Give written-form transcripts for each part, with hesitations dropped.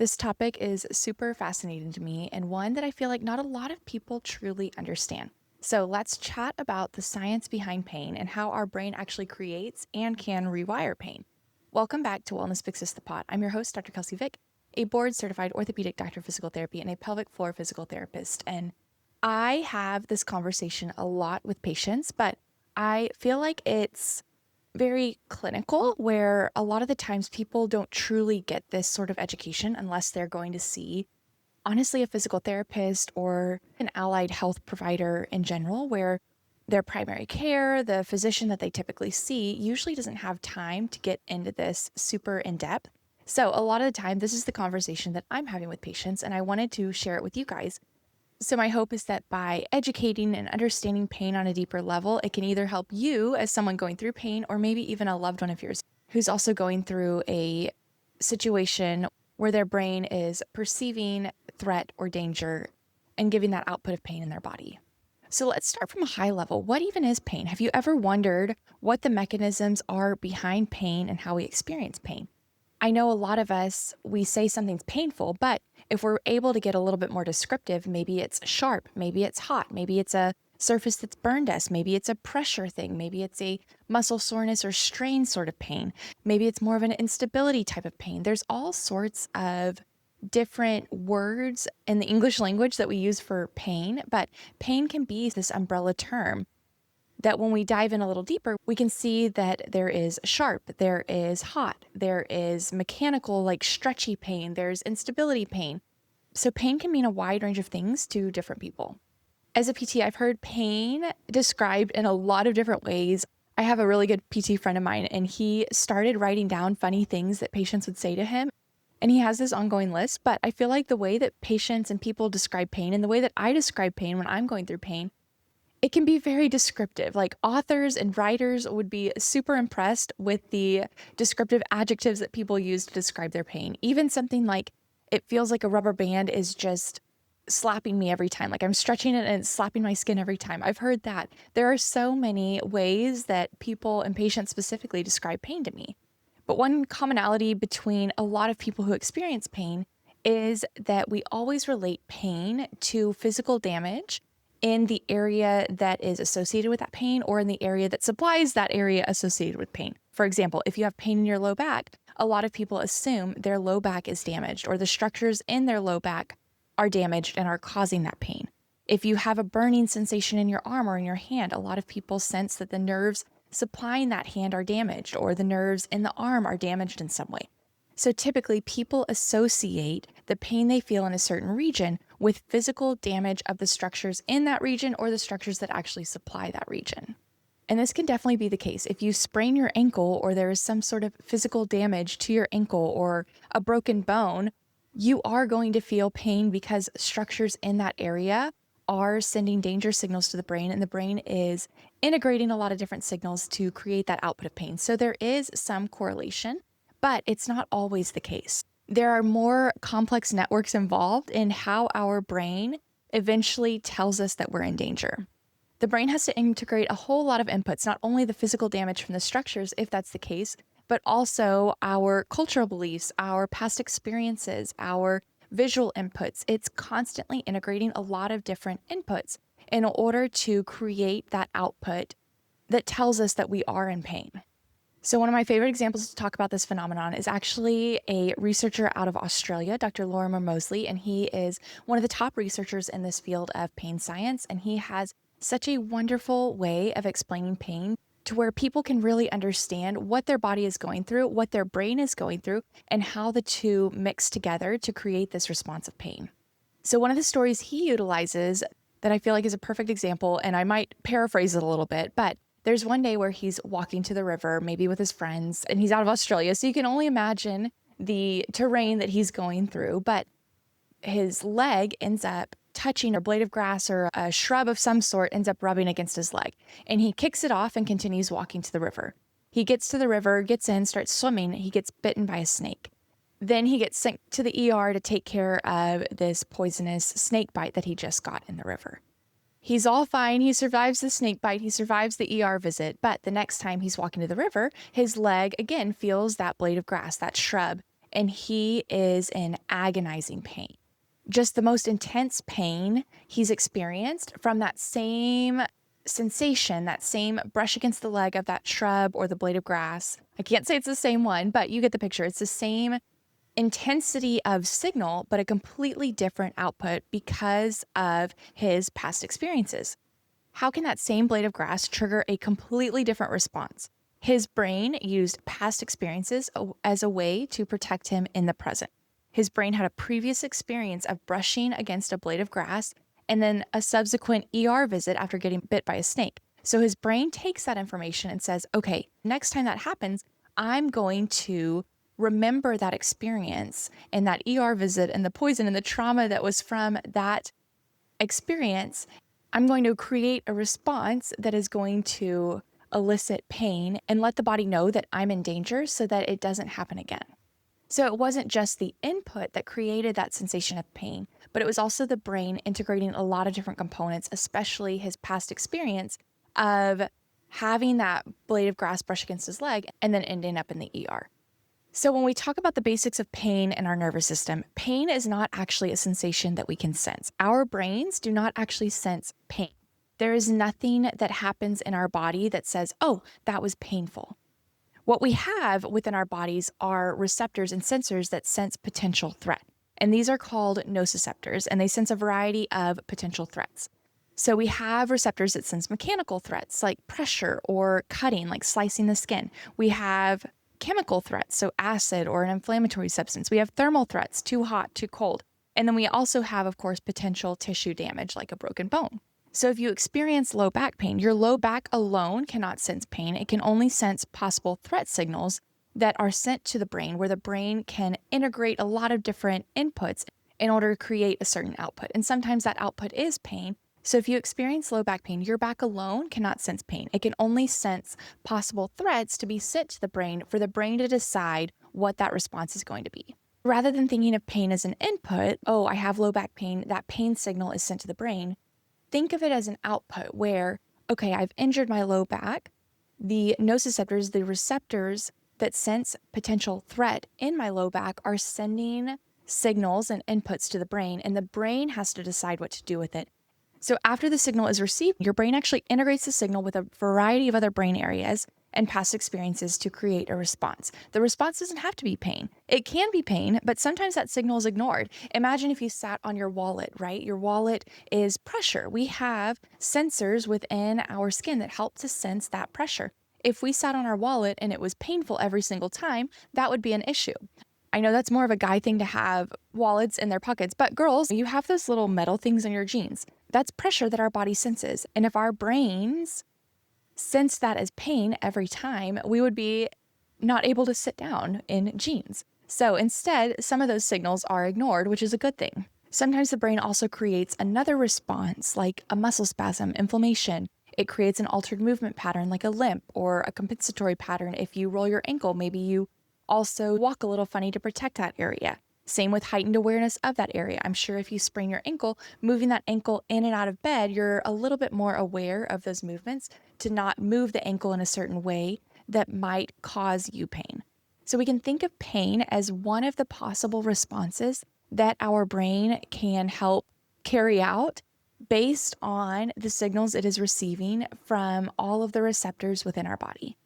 This topic is super fascinating to me and one that I feel like not a lot of people truly understand. So let's chat about the science behind pain and how our brain actually creates and can rewire pain. Welcome back to Wellness Fixes the Pot. I'm your host, Dr. Kelsey Vick, a board certified orthopedic doctor of physical therapy and a pelvic floor physical therapist. And I have this conversation a lot with patients, but I feel like it's very clinical, where a lot of the times people don't truly get this sort of education unless they're going to see, honestly, a physical therapist or an allied health provider in general, where their primary care, the physician that they typically see, usually doesn't have time to get into this super in depth. So, a lot of the time, this is the conversation that I'm having with patients, and I wanted to share it with you guys. So, my hope is that by educating and understanding pain on a deeper level, it can either help you as someone going through pain, or maybe even a loved one of yours who's also going through a situation where their brain is perceiving threat or danger and giving that output of pain in their body. So, let's start from a high level. What even is pain? Have you ever wondered what the mechanisms are behind pain and how we experience pain? I know a lot of us, we say something's painful, but if we're able to get a little bit more descriptive, maybe it's sharp, maybe it's hot, maybe it's a surface that's burned us, maybe it's a pressure thing, maybe it's a muscle soreness or strain sort of pain, maybe it's more of an instability type of pain. There's all sorts of different words in the English language that we use for pain, but pain can be this umbrella term that when we dive in a little deeper, we can see that there is sharp, there is hot, there is mechanical, like stretchy pain, there's instability pain. So pain can mean a wide range of things to different people. As a PT, I've heard pain described in a lot of different ways. I have a really good PT friend of mine, and he started writing down funny things that patients would say to him. And he has this ongoing list, but I feel like the way that patients and people describe pain and the way that I describe pain when I'm going through pain, it can be very descriptive. Like authors and writers would be super impressed with the descriptive adjectives that people use to describe their pain. Even something like, it feels like a rubber band is just slapping me every time. Like I'm stretching it and it's slapping my skin every time. I've heard that. There are so many ways that people and patients specifically describe pain to me. But one commonality between a lot of people who experience pain is that we always relate pain to physical damage in the area that is associated with that pain, or in the area that supplies that area associated with pain. For example, if you have pain in your low back, a lot of people assume their low back is damaged, or the structures in their low back are damaged and are causing that pain. If you have a burning sensation in your arm or in your hand, a lot of people sense that the nerves supplying that hand are damaged, or the nerves in the arm are damaged in some way. So typically, people associate the pain they feel in a certain region with physical damage of the structures in that region, or the structures that actually supply that region. And this can definitely be the case. If you sprain your ankle, or there is some sort of physical damage to your ankle or a broken bone, you are going to feel pain because structures in that area are sending danger signals to the brain, and the brain is integrating a lot of different signals to create that output of pain. So there is some correlation, but it's not always the case. There are more complex networks involved in how our brain eventually tells us that we're in danger. The brain has to integrate a whole lot of inputs, not only the physical damage from the structures, if that's the case, but also our cultural beliefs, our past experiences, our visual inputs. It's constantly integrating a lot of different inputs in order to create that output that tells us that we are in pain. So one of my favorite examples to talk about this phenomenon is actually a researcher out of Australia, Dr. Lorimer Moseley, and he is one of the top researchers in this field of pain science, and he has such a wonderful way of explaining pain to where people can really understand what their body is going through, what their brain is going through, and how the two mix together to create this response of pain. So one of the stories he utilizes that I feel like is a perfect example, and I might paraphrase it a little bit, but there's one day where he's walking to the river, maybe with his friends, and he's out of Australia, so you can only imagine the terrain that he's going through, but his leg ends up touching a blade of grass or a shrub of some sort, ends up rubbing against his leg, and he kicks it off and continues walking to the river. He gets to the river, gets in, starts swimming, he gets bitten by a snake. Then he gets sent to the ER to take care of this poisonous snake bite that he just got in the river. He's all fine. He survives the snake bite. He survives the ER visit. But the next time he's walking to the river, his leg again feels that blade of grass, that shrub, and he is in agonizing pain. Just the most intense pain he's experienced from that same sensation, that same brush against the leg of that shrub or the blade of grass. I can't say it's the same one, but you get the picture. It's the same intensity of signal, but a completely different output because of his past experiences. How can that same blade of grass trigger a completely different response? His brain used past experiences as a way to protect him in the present. His brain had a previous experience of brushing against a blade of grass and then a subsequent ER visit after getting bit by a snake. So his brain takes that information and says, okay, next time that happens, I'm going to remember that experience and that ER visit and the poison and the trauma that was from that experience. I'm going to create a response that is going to elicit pain and let the body know that I'm in danger so that it doesn't happen again. So it wasn't just the input that created that sensation of pain, but it was also the brain integrating a lot of different components, especially his past experience of having that blade of grass brush against his leg and then ending up in the ER. So when we talk about the basics of pain in our nervous system, pain is not actually a sensation that we can sense. Our brains do not actually sense pain. There is nothing that happens in our body that says, oh, that was painful. What we have within our bodies are receptors and sensors that sense potential threat. And these are called nociceptors, and they sense a variety of potential threats. So we have receptors that sense mechanical threats like pressure or cutting, like slicing the skin. We have chemical threats, so acid or an inflammatory substance. We have thermal threats, too hot, too cold. And then we also have, of course, potential tissue damage like a broken bone. So if you experience low back pain, your low back alone cannot sense pain. It can only sense possible threat signals that are sent to the brain, where the brain can integrate a lot of different inputs in order to create a certain output. And sometimes that output is pain. So if you experience low back pain, your back alone cannot sense pain. It can only sense possible threats to be sent to the brain for the brain to decide what that response is going to be. Rather than thinking of pain as an input, oh, I have low back pain, that pain signal is sent to the brain. Think of it as an output where, okay, I've injured my low back. The nociceptors, the receptors that sense potential threat in my low back, are sending signals and inputs to the brain, and the brain has to decide what to do with it. So after the signal is received, your brain actually integrates the signal with a variety of other brain areas and past experiences to create a response. The response doesn't have to be pain. It can be pain, but sometimes that signal is ignored. Imagine if you sat on your wallet, right? Your wallet is pressure. We have sensors within our skin that help to sense that pressure. If we sat on our wallet and it was painful every single time, that would be an issue. I know that's more of a guy thing to have wallets in their pockets, but girls, you have those little metal things in your jeans. That's pressure that our body senses. And if our brains sense that as pain every time, we would be not able to sit down in jeans. So instead, some of those signals are ignored, which is a good thing. Sometimes the brain also creates another response, like a muscle spasm, inflammation. It creates an altered movement pattern, like a limp, or a compensatory pattern. If you roll your ankle, maybe you also walk a little funny to protect that area. Same with heightened awareness of that area. I'm sure if you sprain your ankle, moving that ankle in and out of bed, you're a little bit more aware of those movements to not move the ankle in a certain way that might cause you pain. So we can think of pain as one of the possible responses that our brain can help carry out based on the signals it is receiving from all of the receptors within our body.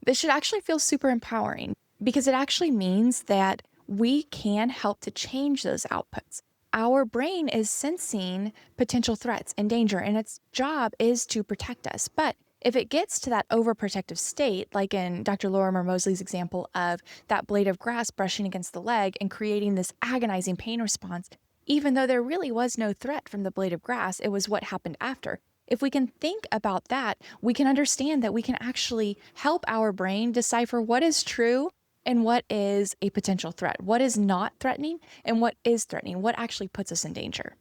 This should actually feel super empowering because it actually means that we can help to change those outputs. Our brain is sensing potential threats and danger, and its job is to protect us. But if it gets to that overprotective state, like in Dr. Lorimer Moseley's example of that blade of grass brushing against the leg and creating this agonizing pain response, even though there really was no threat from the blade of grass, it was what happened after. If we can think about that, we can understand that we can actually help our brain decipher what is true and what is a potential threat, what is not threatening, and what is threatening, what actually puts us in danger.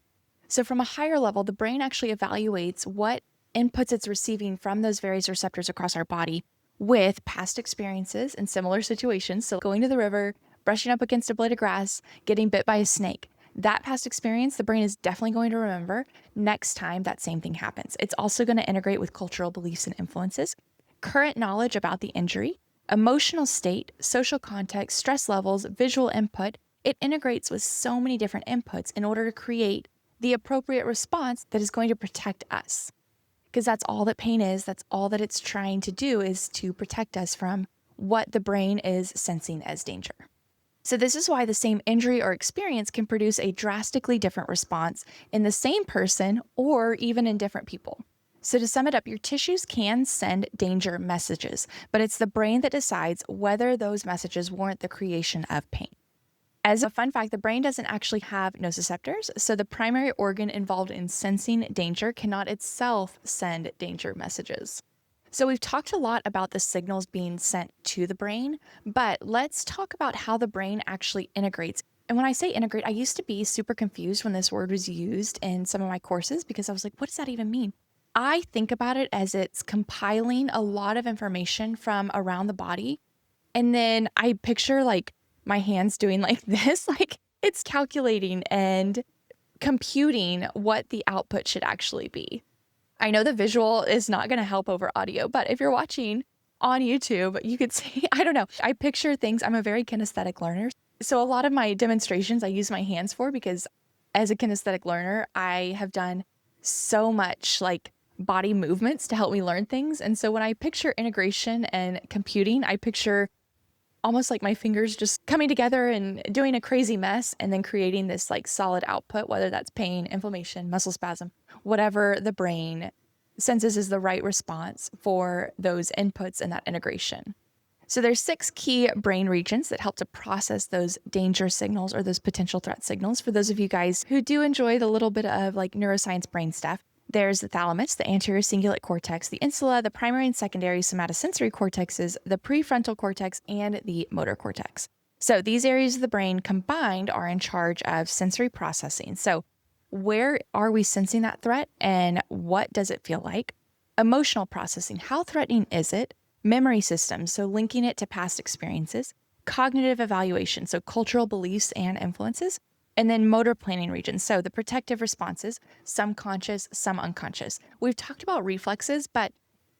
So from a higher level, the brain actually evaluates what inputs it's receiving from those various receptors across our body with past experiences in similar situations. So going to the river, brushing up against a blade of grass, getting bit by a snake. That past experience, the brain is definitely going to remember next time that same thing happens. It's also going to integrate with cultural beliefs and influences, current knowledge about the injury, Emotional state, social context, stress levels, visual input, it integrates with so many different inputs in order to create the appropriate response that is going to protect us. Because that's all that pain is. That's all that it's trying to do, is to protect us from what the brain is sensing as danger. So this is why the same injury or experience can produce a drastically different response in the same person or even in different people. So to sum it up, your tissues can send danger messages, but it's the brain that decides whether those messages warrant the creation of pain. As a fun fact, the brain doesn't actually have nociceptors, so the primary organ involved in sensing danger cannot itself send danger messages. So we've talked a lot about the signals being sent to the brain, but let's talk about how the brain actually integrates. And when I say integrate, I used to be super confused when this word was used in some of my courses because I was like, what does that even mean? I think about it as it's compiling a lot of information from around the body. And then I picture like my hands doing like this, like it's calculating and computing what the output should actually be. I know the visual is not going to help over audio, but if you're watching on YouTube, you could see, I don't know, I picture things. I'm a very kinesthetic learner. So a lot of my demonstrations I use my hands for because as a kinesthetic learner, I have done so much like body movements to help me learn things. And so when I picture integration and computing, I picture almost like my fingers just coming together and doing a crazy mess and then creating this like solid output, whether that's pain, inflammation, muscle spasm, whatever the brain senses is the right response for those inputs and that integration. So there's 6 key brain regions that help to process those danger signals or those potential threat signals. For those of you guys who do enjoy the little bit of like neuroscience brain stuff, there's the thalamus, the anterior cingulate cortex, the insula, the primary and secondary somatosensory cortexes, the prefrontal cortex, and the motor cortex. So these areas of the brain combined are in charge of sensory processing. So where are we sensing that threat and what does it feel like? Emotional processing, how threatening is it? Memory systems, so linking it to past experiences. Cognitive evaluation, so cultural beliefs and influences. And then motor planning regions, so the protective responses, some conscious, some unconscious. We've talked about reflexes, but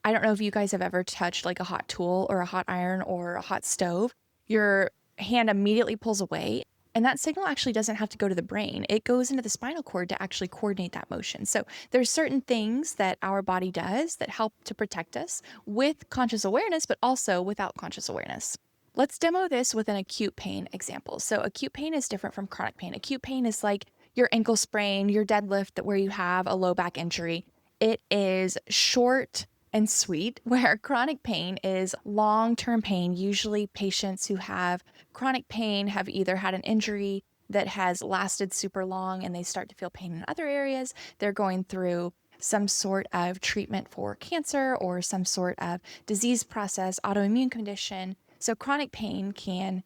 I don't know if you guys have ever touched like a hot tool or a hot iron or a hot stove. Your hand immediately pulls away, and that signal actually doesn't have to go to the brain. It goes into the spinal cord to actually coordinate that motion. So there's certain things that our body does that help to protect us with conscious awareness, but also without conscious awareness. Let's demo this with an acute pain example. So acute pain is different from chronic pain. Acute pain is like your ankle sprain, your deadlift where you have a low back injury. It is short and sweet, where chronic pain is long-term pain. Usually patients who have chronic pain have either had an injury that has lasted super long and they start to feel pain in other areas. They're going through some sort of treatment for cancer or some sort of disease process, autoimmune condition. So chronic pain can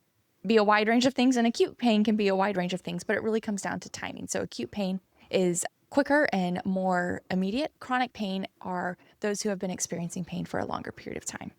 be a wide range of things and acute pain can be a wide range of things, but it really comes down to timing. So acute pain is quicker and more immediate. Chronic pain are those who have been experiencing pain for a longer period of time.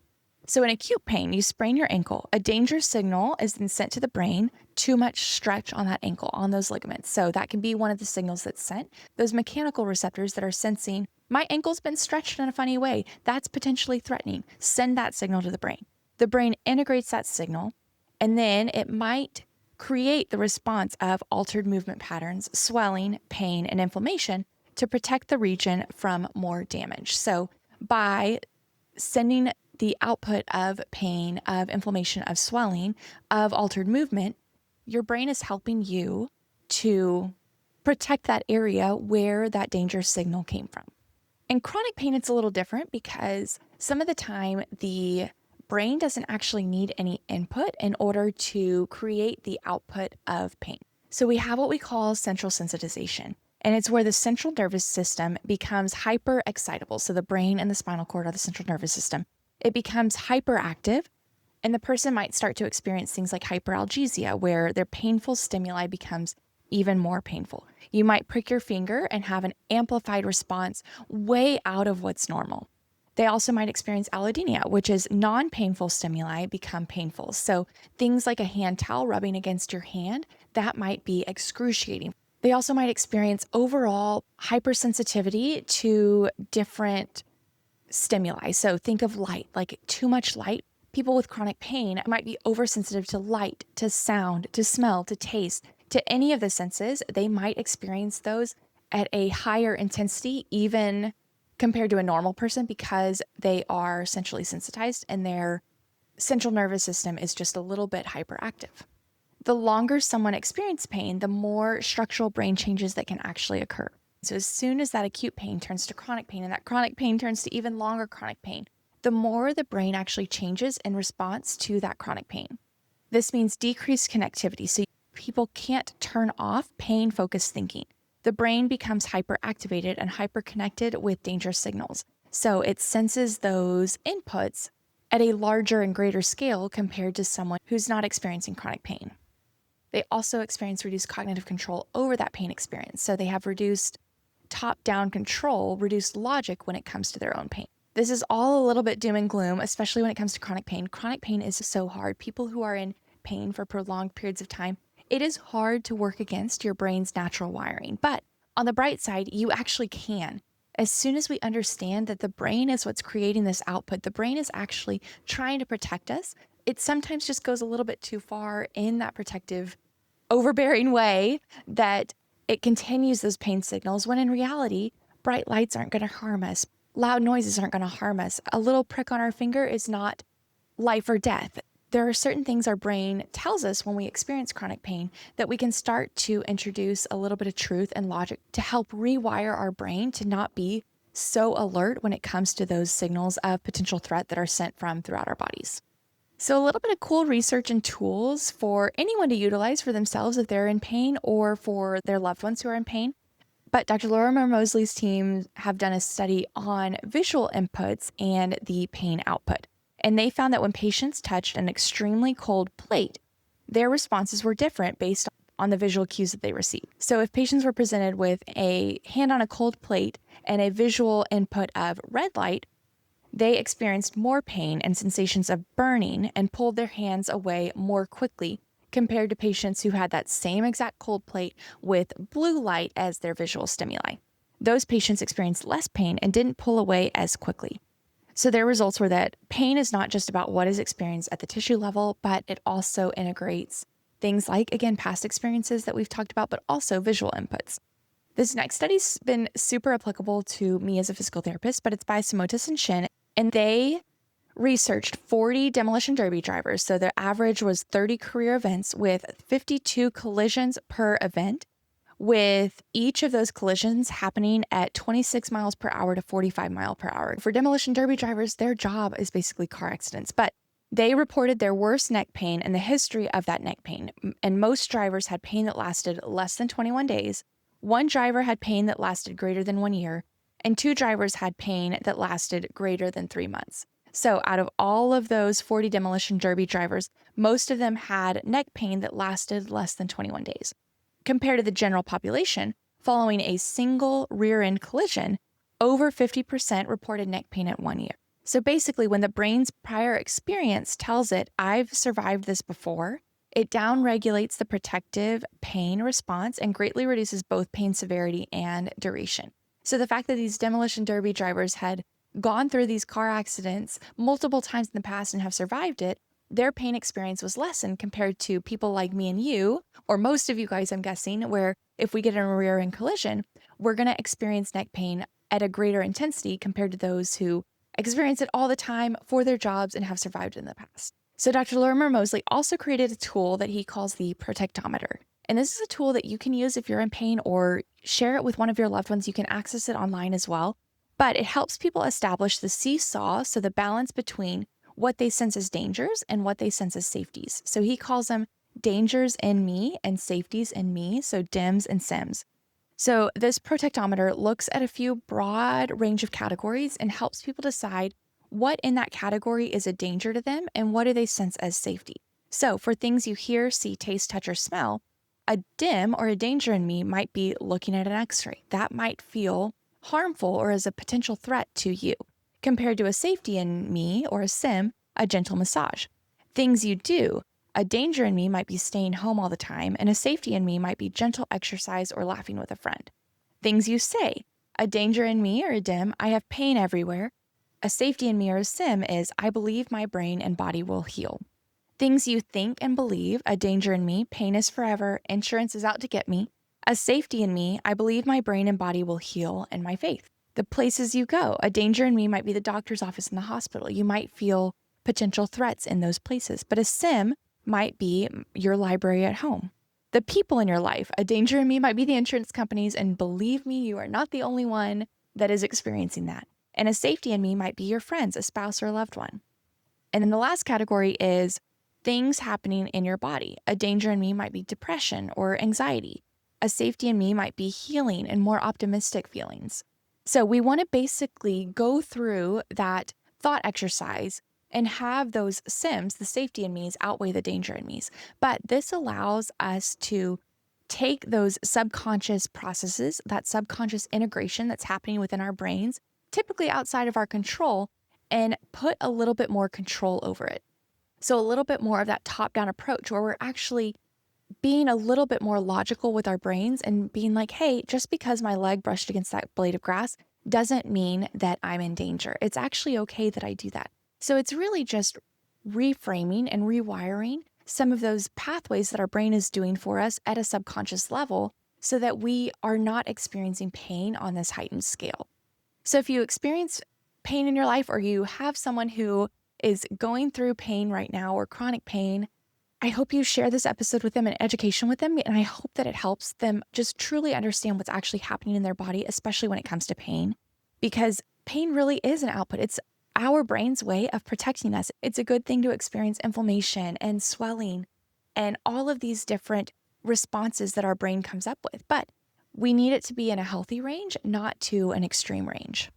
So in acute pain, you sprain your ankle. A danger signal is then sent to the brain, too much stretch on that ankle, on those ligaments. So that can be one of the signals that's sent. Those mechanical receptors that are sensing, my ankle's been stretched in a funny way, that's potentially threatening. Send that signal to the brain. The brain integrates that signal, and then it might create the response of altered movement patterns, swelling, pain, and inflammation to protect the region from more damage. So by sending the output of pain, of inflammation, of swelling, of altered movement, your brain is helping you to protect that area where that danger signal came from. In chronic pain, it's a little different because some of the time the brain doesn't actually need any input in order to create the output of pain. So we have what we call central sensitization, and it's where the central nervous system becomes hyper-excitable. So the brain and the spinal cord are the central nervous system. It becomes hyperactive, and the person might start to experience things like hyperalgesia, where their painful stimuli becomes even more painful. You might prick your finger and have an amplified response way out of what's normal. They also might experience allodynia, which is non-painful stimuli become painful. So things like a hand towel rubbing against your hand, that might be excruciating. They also might experience overall hypersensitivity to different stimuli. So think of light, like too much light People with chronic pain might be oversensitive to light, to sound, to smell, to taste, to any of the senses. They might experience those at a higher intensity, even compared to a normal person, because they are centrally sensitized and their central nervous system is just a little bit hyperactive. The longer someone experiences pain, the more structural brain changes that can actually occur. So as soon as that acute pain turns to chronic pain, and that chronic pain turns to even longer chronic pain, the more the brain actually changes in response to that chronic pain. This means decreased connectivity. So people can't turn off pain-focused thinking. The brain becomes hyperactivated and hyperconnected with dangerous signals. So it senses those inputs at a larger and greater scale compared to someone who's not experiencing chronic pain. They also experience reduced cognitive control over that pain experience. So they have reduced top-down control, reduced logic when it comes to their own pain. This is all a little bit doom and gloom, especially when it comes to chronic pain. Chronic pain is so hard. People who are in pain for prolonged periods of time, it is hard to work against your brain's natural wiring. But on the bright side, you actually can. As soon as we understand that the brain is what's creating this output, the brain is actually trying to protect us. It sometimes just goes a little bit too far in that protective, overbearing way that it continues those pain signals, when in reality, bright lights aren't going to harm us. Loud noises aren't going to harm us. A little prick on our finger is not life or death. There are certain things our brain tells us when we experience chronic pain that we can start to introduce a little bit of truth and logic to help rewire our brain to not be so alert when it comes to those signals of potential threat that are sent from throughout our bodies. So a little bit of cool research and tools for anyone to utilize for themselves if they're in pain or for their loved ones who are in pain. But Dr. Lorimer Moseley's team have done a study on visual inputs and the pain output. And they found that when patients touched an extremely cold plate, their responses were different based on the visual cues that they received. So if patients were presented with a hand on a cold plate and a visual input of red light, they experienced more pain and sensations of burning and pulled their hands away more quickly compared to patients who had that same exact cold plate with blue light as their visual stimuli. Those patients experienced less pain and didn't pull away as quickly. So their results were that pain is not just about what is experienced at the tissue level, but it also integrates things like, again, past experiences that we've talked about, but also visual inputs. This next study's been super applicable to me as a physical therapist, but it's by Simotas and Shin, and they researched 40 demolition derby drivers. So their average was 30 career events with 52 collisions per event, with each of those collisions happening at 26 miles per hour to 45 miles per hour. For demolition derby drivers, their job is basically car accidents, but they reported their worst neck pain and the history of that neck pain. And most drivers had pain that lasted less than 21 days. One driver had pain that lasted greater than 1 year, and 2 drivers had pain that lasted greater than 3 months. So out of all of those 40 demolition derby drivers, most of them had neck pain that lasted less than 21 days. Compared to the general population, following a single rear-end collision, over 50% reported neck pain at 1 year. So basically, when the brain's prior experience tells it, I've survived this before, it downregulates the protective pain response and greatly reduces both pain severity and duration. So the fact that these demolition derby drivers had gone through these car accidents multiple times in the past and have survived it, their pain experience was lessened compared to people like me and you, or most of you guys, I'm guessing, where if we get in a rear-end collision, we're going to experience neck pain at a greater intensity compared to those who experience it all the time for their jobs and have survived in the past. So Dr. Lorimer Moseley also created a tool that he calls the protectometer. And this is a tool that you can use if you're in pain or share it with one of your loved ones. You can access it online as well. But it helps people establish the seesaw, so the balance between what they sense as dangers and what they sense as safeties. So he calls them dangers in me and safeties in me, so DIMS and SIMS. So this protectometer looks at a few broad range of categories and helps people decide what in that category is a danger to them and what do they sense as safety. So for things you hear, see, taste, touch, or smell, a DIM or a danger in me might be looking at an x-ray. That might feel harmful or as a potential threat to you, compared to a safety in me or a SIM, a gentle massage. Things you do, a danger in me might be staying home all the time, and a safety in me might be gentle exercise or laughing with a friend. Things you say, a danger in me or a DIM, I have pain everywhere. A safety in me or a sim is I believe my brain and body will heal. Things you think and believe, a danger in me, pain is forever, insurance is out to get me. A safety in me, I believe my brain and body will heal, and my faith. The places you go, a danger in me might be the doctor's office and the hospital. You might feel potential threats in those places, but a sim might be your library at home. The people in your life, a danger in me might be the insurance companies, and believe me, you are not the only one that is experiencing that. And a safety in me might be your friends, a spouse, or a loved one. And then the last category is things happening in your body. A danger in me might be depression or anxiety. A safety in me might be healing and more optimistic feelings. So we want to basically go through that thought exercise and have those sims, the safety in me's, outweigh the danger in me's. But this allows us to take those subconscious processes, that subconscious integration that's happening within our brains, typically outside of our control, and put a little bit more control over it. So a little bit more of that top-down approach where we're actually being a little bit more logical with our brains and being like, hey, just because my leg brushed against that blade of grass doesn't mean that I'm in danger. It's actually okay that I do that. So it's really just reframing and rewiring some of those pathways that our brain is doing for us at a subconscious level so that we are not experiencing pain on this heightened scale. So if you experience pain in your life or you have someone who is going through pain right now or chronic pain, I hope you share this episode with them and education with them. And I hope that it helps them just truly understand what's actually happening in their body, especially when it comes to pain, because pain really is an output. It's our brain's way of protecting us. It's a good thing to experience inflammation and swelling and all of these different responses that our brain comes up with. But we need it to be in a healthy range, not to an extreme range.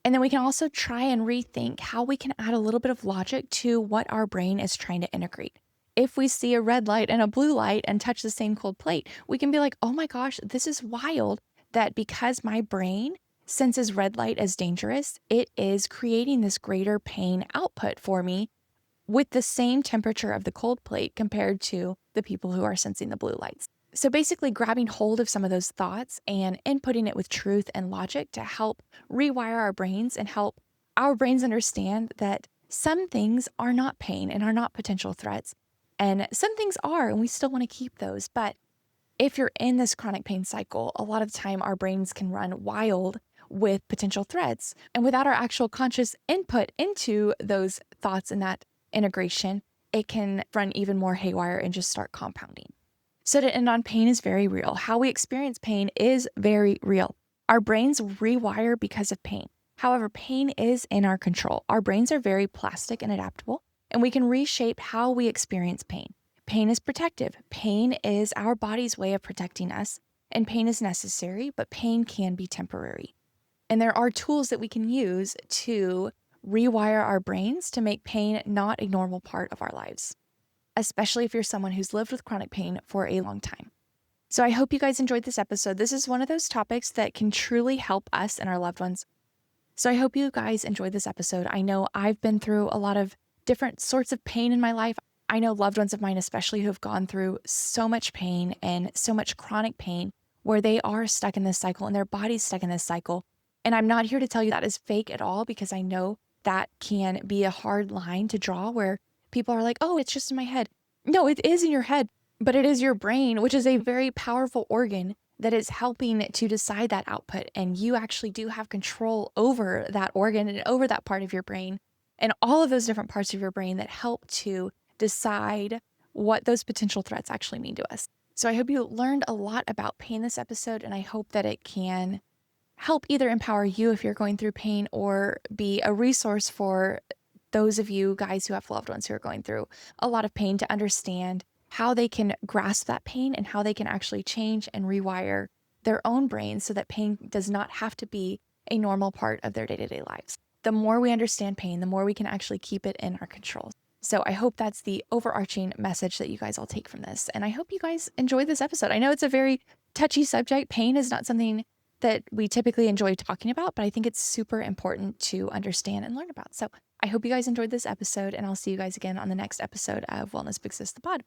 And then we can also try and rethink how we can add a little bit of logic to what our brain is trying to integrate. If we see a red light and a blue light and touch the same cold plate, we can be like, oh my gosh, this is wild that because my brain senses red light as dangerous, it is creating this greater pain output for me with the same temperature of the cold plate compared to the people who are sensing the blue lights. So basically grabbing hold of some of those thoughts and inputting it with truth and logic to help rewire our brains and help our brains understand that some things are not pain and are not potential threats. And some things are, and we still want to keep those. But if you're in this chronic pain cycle, a lot of the time our brains can run wild with potential threats. And without our actual conscious input into those thoughts and that integration, it can run even more haywire and just start compounding. So to end on, pain is very real. How we experience pain is very real. Our brains rewire because of pain. However, pain is in our control. Our brains are very plastic and adaptable, and we can reshape how we experience pain. Pain is protective. Pain is our body's way of protecting us, and pain is necessary, but pain can be temporary. And there are tools that we can use to rewire our brains to make pain not a normal part of our lives, especially if you're someone who's lived with chronic pain for a long time. So I hope you guys enjoyed this episode. This is one of those topics that can truly help us and our loved ones. So I hope you guys enjoyed this episode. I know I've been through a lot of different sorts of pain in my life. I know loved ones of mine, especially, who have gone through so much pain and so much chronic pain where they are stuck in this cycle and their body's stuck in this cycle. And I'm not here to tell you that is fake at all, because I know that can be a hard line to draw where people are like, oh, it's just in my head. No, it is in your head, but it is your brain, which is a very powerful organ that is helping to decide that output. And you actually do have control over that organ and over that part of your brain and all of those different parts of your brain that help to decide what those potential threats actually mean to us. So I hope you learned a lot about pain this episode, and I hope that it can help either empower you if you're going through pain or be a resource for those of you guys who have loved ones who are going through a lot of pain to understand how they can grasp that pain and how they can actually change and rewire their own brains so that pain does not have to be a normal part of their day-to-day lives. The more we understand pain, the more we can actually keep it in our control. So I hope that's the overarching message that you guys all take from this. And I hope you guys enjoyed this episode. I know it's a very touchy subject. Pain is not something that we typically enjoy talking about, but I think it's super important to understand and learn about. So I hope you guys enjoyed this episode, and I'll see you guys again on the next episode of Wellness Big Sis the Pod.